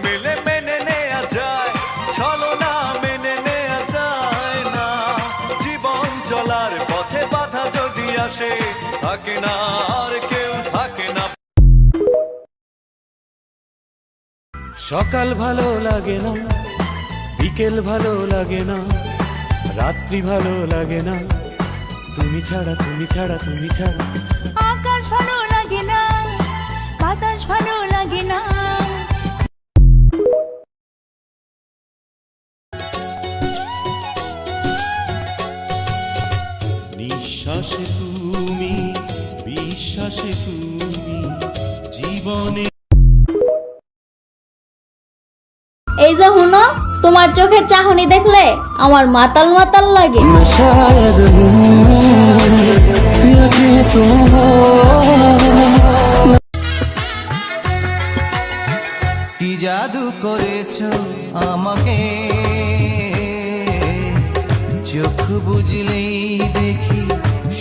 মিলে মেনে নেয়া যায়, ছলনা মেনে নেয়া যায় না। জীবন চলার পথে বাধা যদি আসে, থাকে না আর কেউ থাকে না। সকাল ভালো লাগে না, বিকেল ভালো লাগে না, রাত্রি ভালো লাগে না, তুমি ছাড়া তুমি ছাড়া তুমি ছাড়া। আকাশ ভালো লাগে না, বাতাস ভালো লাগে না। নিঃশ্বাসে তুমি, বিশ্বাসে তুমি, জীবনে। এই যে হুনো, তোমার চোখের চাহনি দেখলে আমার মাতাল মাতাল লাগে। কি জাদু করেছো আমাকে, চোখ বুঝলেই দেখি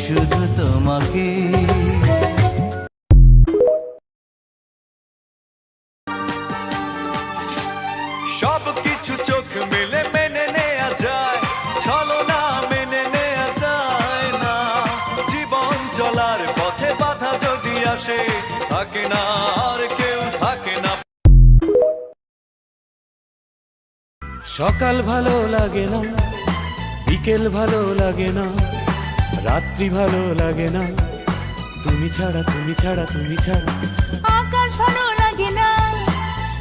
শুধু তোমাকে। সব কিছু চোখ মিলে মেনে নেয়া যায়, ছলনা মেনে নেয়া যায় না। জীবন চলার পথে বাধা যদি আসে, থাকে না আর কেউ থাকে না। সকাল ভালো লাগে না, বিকেল ভালো লাগে না, রাত্রি ভালো লাগে না, তুমি ছাড়া তুমি ছাড়া তুমি ছাড়া। আকাশ ভালো লাগে না,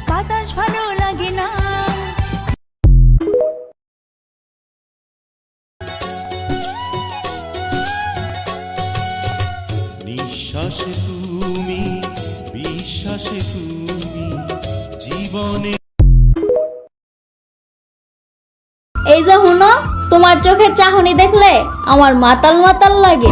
বাতাস ভালো লাগে না। নিঃশ্বাসে তুমি, বিশ্বাসে তুমি, জীবনে। এই যে হুনো, তোমার চোখের চাহনি দেখলে আমার মাতাল মাতাল লাগে।